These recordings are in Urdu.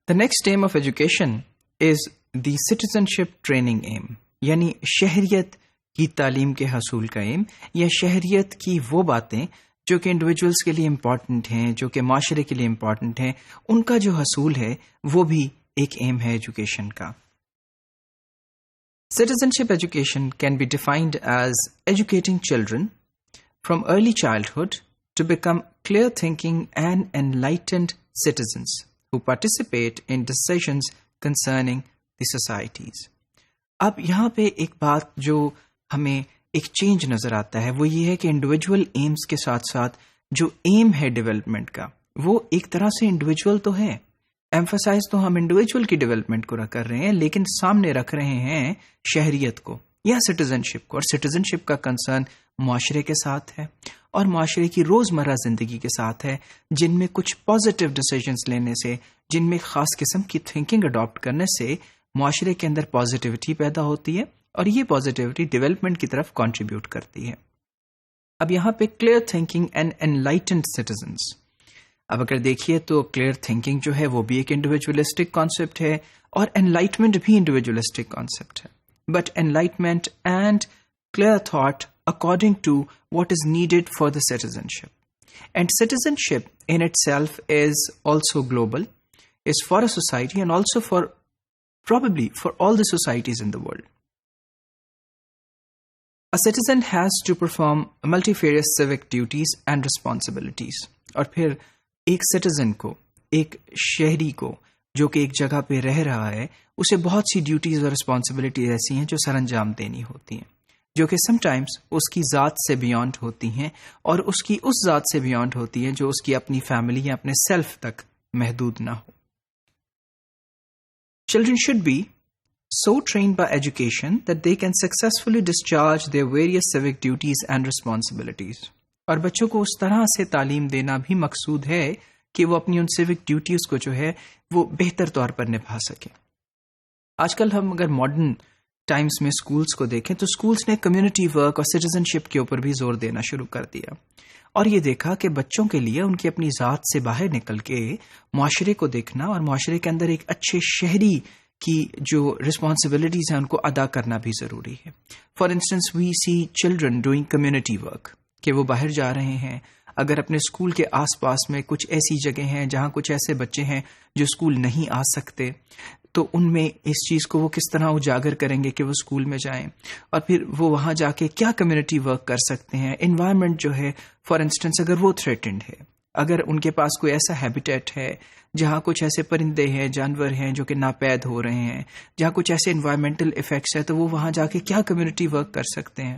The next aim of education is the citizenship training aim. یعنی شہریت کی تعلیم کے حصول کا ایم یا شہریت کی وہ باتیں جو کہ انڈیویجولس کے لیے امپورٹنٹ ہیں، جو کہ معاشرے کے لیے امپورٹنٹ ہیں، ان کا جو حصول ہے وہ بھی ایک ایم ہے ایجوکیشن کا. Citizenship education can be defined as educating children from early childhood to become clear thinking and enlightened citizens who participate in decisions concerning the societies. اب یہاں پہ ایک بات جو ہمیں ایک چینج نظر آتا ہے وہ یہ ہے کہ انڈیویجول ایمز کے ساتھ ساتھ جو ایم ہے ڈیولپمنٹ کا وہ ایک طرح سے انڈیویجول تو ہے. ایمفسائز تو ہم انڈیویجول کی ڈیولپمنٹ کو کر رہے ہیں، لیکن سامنے رکھ رہے ہیں شہریت کو یا سٹیزنشپ کو، اور سٹیزنشپ کا کنسرن معاشرے کے ساتھ ہے اور معاشرے کی روزمرہ زندگی کے ساتھ ہے، جن میں کچھ پازیٹیو ڈیسیجنز لینے سے، جن میں خاص قسم کی تھنکنگ اڈاپٹ کرنے سے معاشرے کے اندر پازیٹیوٹی پیدا ہوتی ہے اور یہ پازیٹیوٹی ڈیولپمنٹ کی طرف کنٹریبیوٹ کرتی ہے. اب یہاں پہ clear thinking and enlightened citizens, اب اگر دیکھیے تو کلیئر تھنکنگ جو ہے وہ بھی ایک انڈیویجولسٹک کانسیپٹ ہے اور انلائٹمنٹ بھی انڈیویجولسٹک کانسیپٹ ہے. But enlightenment and clear thought according to what is needed for the citizenship. And citizenship in itself is also global, is for a society and also for probably for all the societies in the world. A citizen has to perform multifarious civic duties and responsibilities. اور پھر ایک سٹیزن کو، ایک شہری کو جو کہ ایک جگہ پہ رہ رہا ہے، اسے بہت سی ڈیوٹیز اور رسپانسبلٹیز ایسی ہیں جو سر انجام دینی ہوتی ہیں، جو کہ سم ٹائمز اس کی ذات سے بیانڈ ہوتی ہیں اور اس کی اس ذات سے بیانڈ ہوتی ہیں جو اس کی اپنی فیملی یا اپنے سیلف تک محدود نہ ہو. Children should be so trained by education that they can successfully discharge their various civic duties and responsibilities. اور بچوں کو اس طرح سے تعلیم دینا بھی مقصود ہے کہ وہ اپنی ان سیوک ڈیوٹیز کو جو ہے وہ بہتر طور پر نبھا سکیں. آج کل ہم اگر ماڈرن ٹائمز میں سکولز کو دیکھیں تو سکولز نے کمیونٹی ورک اور سٹیزنشپ کے اوپر بھی زور دینا شروع کر دیا اور یہ دیکھا کہ بچوں کے لیے ان کی اپنی ذات سے باہر نکل کے معاشرے کو دیکھنا اور معاشرے کے اندر ایک اچھے شہری کی جو رسپانسبلٹیز ہیں ان کو ادا کرنا بھی ضروری ہے. For instance we see children doing community work, کہ وہ باہر جا رہے ہیں. اگر اپنے اسکول کے آس پاس میں کچھ ایسی جگہ ہیں جہاں کچھ ایسے بچے ہیں جو اسکول نہیں آ سکتے، تو ان میں اس چیز کو وہ کس طرح اجاگر کریں گے کہ وہ اسکول میں جائیں، اور پھر وہ وہاں جا کے کیا کمیونٹی ورک کر سکتے ہیں. انوائرمنٹ جو ہے فار انسٹنس اگر وہ تھریٹنڈ ہے، اگر ان کے پاس کوئی ایسا ہیبیٹیٹ ہے جہاں کچھ ایسے پرندے ہیں، جانور ہیں جو کہ ناپید ہو رہے ہیں، جہاں کچھ ایسے انوائرمنٹل ایفیکٹس ہیں، تو وہ وہاں جا کے کیا کمیونٹی ورک کر سکتے ہیں.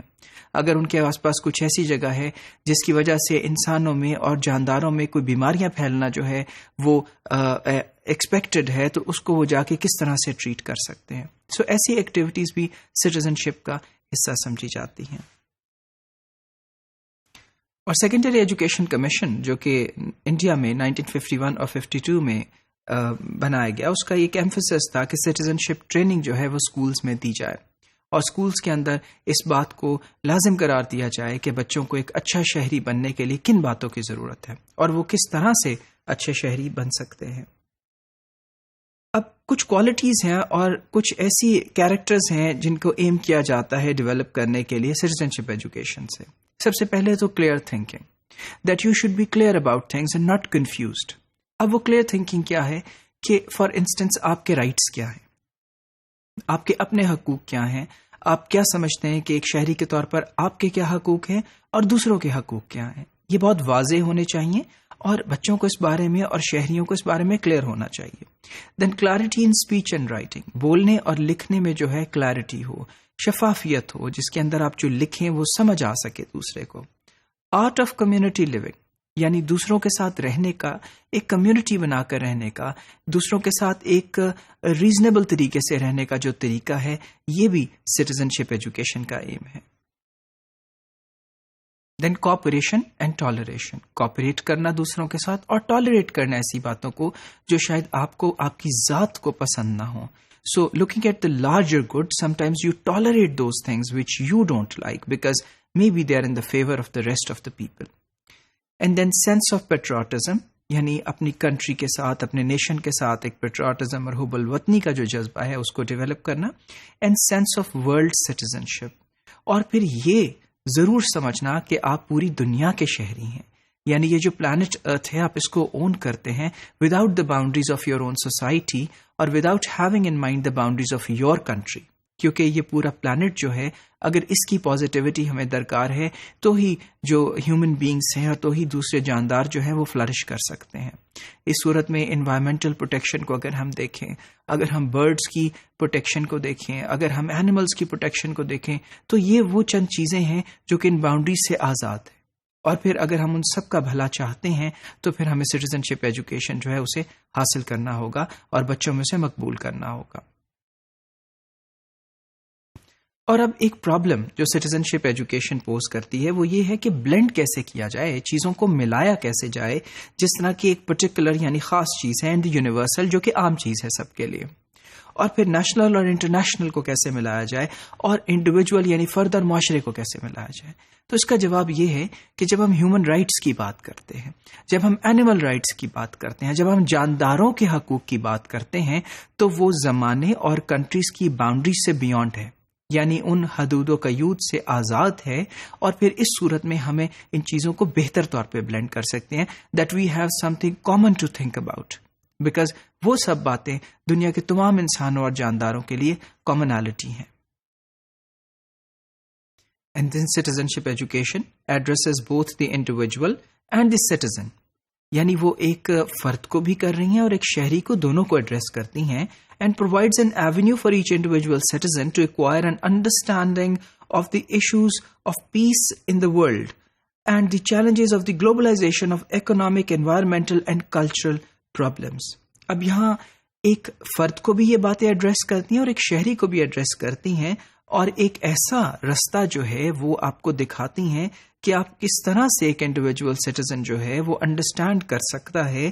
اگر ان کے آس پاس کچھ ایسی جگہ ہے جس کی وجہ سے انسانوں میں اور جانداروں میں کوئی بیماریاں پھیلنا جو ہے وہ ایکسپیکٹڈ ہے، تو اس کو وہ جا کے کس طرح سے ٹریٹ کر سکتے ہیں. سو ایسی ایکٹیویٹیز بھی سٹیزنشپ کا حصہ سمجھی جاتی ہیں. اور سیکنڈری ایجوکیشن کمیشن جو کہ انڈیا میں 1951 اور 52 میں بنایا گیا، اس کا ایک ایمفسس تھا کہ سٹیزنشپ ٹریننگ جو ہے وہ سکولز میں دی جائے اور سکولز کے اندر اس بات کو لازم قرار دیا جائے کہ بچوں کو ایک اچھا شہری بننے کے لیے کن باتوں کی ضرورت ہے اور وہ کس طرح سے اچھے شہری بن سکتے ہیں. اب کچھ کوالٹیز ہیں اور کچھ ایسی کیریکٹرز ہیں جن کو ایم کیا جاتا ہے ڈیولپ کرنے کے لیے سٹیزنشپ ایجوکیشن سے. سب سے پہلے تو clear thinking, that you should be clear about things and not confused. اب وہ کلیئر تھنکنگ کیا ہے کہ فار انسٹنس آپ کے رائٹس کیا ہیں، آپ کے اپنے حقوق کیا ہیں، آپ کیا سمجھتے ہیں کہ ایک شہری کے طور پر آپ کے کیا حقوق ہیں اور دوسروں کے حقوق کیا ہیں. یہ بہت واضح ہونے چاہیے اور بچوں کو اس بارے میں اور شہریوں کو اس بارے میں کلیئر ہونا چاہیے. Then clarity in speech and writing, بولنے اور لکھنے میں جو ہے کلیئرٹی ہو، شفافیت ہو، جس کے اندر آپ جو لکھیں وہ سمجھ آ سکے دوسرے کو. آرٹ آف کمیونٹی لیونگ، یعنی دوسروں کے ساتھ رہنے کا، ایک کمیونٹی بنا کر رہنے کا، دوسروں کے ساتھ ایک ریزنیبل طریقے سے رہنے کا جو طریقہ ہے، یہ بھی سٹیزنشپ ایجوکیشن کا ایم ہے. دین کوآپریشن اینڈ ٹالریشن، کوآپریٹ کرنا دوسروں کے ساتھ اور ٹالریٹ کرنا ایسی باتوں کو جو شاید آپ کو آپ کی ذات کو پسند نہ ہو. So looking at the larger good, sometimes you tolerate those things which you don't like because maybe they are in the favor of the rest of the people. And then sense of patriotism, یعنی اپنی کنٹری کے ساتھ، اپنے نیشن کے ساتھ ایک پیٹریاٹزم اور حب الوطنی کا جو جذبہ ہے اس کو ڈیولپ کرنا، and sense of world citizenship, اور پھر یہ ضرور سمجھنا کہ آپ پوری دنیا کے شہری ہیں، یعنی یہ جو پلانٹ ارتھ ہے آپ اس کو اون کرتے ہیں without the boundaries of your own society اور without having in mind the boundaries of your country, کیونکہ یہ پورا پلانٹ جو ہے اگر اس کی پازیٹیوٹی ہمیں درکار ہے تو ہی جو ہیومن بینگز ہیں اور تو ہی دوسرے جاندار جو ہیں وہ فلرش کر سکتے ہیں۔ اس صورت میں انوائرمنٹل پروٹیکشن کو اگر ہم دیکھیں، اگر ہم برڈز کی پروٹیکشن کو دیکھیں، اگر ہم اینیملز کی پروٹیکشن کو دیکھیں، تو یہ وہ چند چیزیں ہیں جو کہ ان باؤنڈریز سے آزاد ہیں، اور پھر اگر ہم ان سب کا بھلا چاہتے ہیں تو پھر ہمیں سٹیزن شپ ایجوکیشن جو ہے اسے حاصل کرنا ہوگا اور بچوں میں سے مقبول کرنا ہوگا۔ اور اب ایک پرابلم جو سٹیزن شپ ایجوکیشن پوز کرتی ہے وہ یہ ہے کہ بلینڈ کیسے کیا جائے، چیزوں کو ملایا کیسے جائے، جس طرح کی ایک پرٹیکولر یعنی خاص چیز ہے، اینڈ یونیورسل جو کہ عام چیز ہے سب کے لیے، اور پھر نیشنل اور انٹرنیشنل کو کیسے ملایا جائے، اور انڈیویجول یعنی فرد اور معاشرے کو کیسے ملایا جائے۔ تو اس کا جواب یہ ہے کہ جب ہم ہیومن رائٹس کی بات کرتے ہیں، جب ہم اینیمل رائٹس کی بات کرتے ہیں، جب ہم جانداروں کے حقوق کی بات کرتے ہیں، تو وہ زمانے اور کنٹریز کی باؤنڈریز سے بیونڈ ہے، یعنی ان حدود و قیود سے آزاد ہے، اور پھر اس صورت میں ہمیں ان چیزوں کو بہتر طور پہ بلینڈ کر سکتے ہیں، that we have something common to think about, because وہ سب باتیں دنیا کے تمام انسانوں اور جانداروں کے لیے کامنالٹی ہیں۔ And then citizenship education addresses both the individual and the citizen، یعنی وہ ایک فرد کو بھی کر رہی ہیں اور ایک شہری کو، دونوں کو ایڈریس کرتی ہیں، and provides an avenue for each individual citizen to acquire an understanding of the issues of peace in the world and the challenges of the globalization of economic, environmental and cultural problems۔ اب یہاں ایک فرد کو بھی یہ باتیں ایڈریس کرتی ہیں اور ایک شہری کو بھی ایڈریس کرتی ہیں، اور ایک ایسا رستہ جو ہے وہ آپ کو دکھاتی ہیں کہ آپ کس طرح سے ایک انڈیویجول سٹیزن جو ہے وہ انڈرسٹینڈ کر سکتا ہے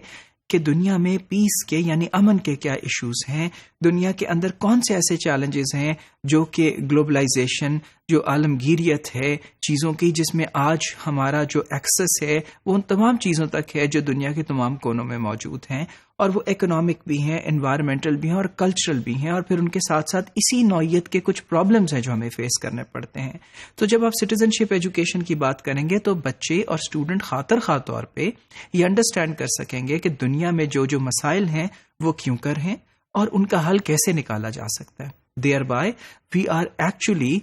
کہ دنیا میں پیس کے یعنی امن کے کیا ایشوز ہیں، دنیا کے اندر کون سے ایسے چیلنجز ہیں جو کہ گلوبلائزیشن، جو عالمگیریت ہے چیزوں کی، جس میں آج ہمارا جو ایکسس ہے وہ ان تمام چیزوں تک ہے جو دنیا کے تمام کونوں میں موجود ہیں، اور وہ اکنامک بھی ہیں، انوائرمنٹل بھی ہیں اور کلچرل بھی ہیں، اور پھر ان کے ساتھ ساتھ اسی نوعیت کے کچھ پرابلمز ہیں جو ہمیں فیس کرنے پڑتے ہیں۔ تو جب آپ سٹیزن شپ ایجوکیشن کی بات کریں گے تو بچے اور اسٹوڈنٹ خاطر خواہ طور پہ یہ انڈرسٹینڈ کر سکیں گے کہ دنیا میں جو جو مسائل ہیں وہ کیوں کر ہیں اور ان کا حل کیسے نکالا جا سکتا ہے۔ Thereby we are actually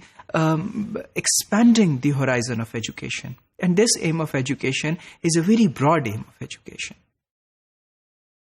expanding the horizon of education, and this aim of education is a very broad aim of education.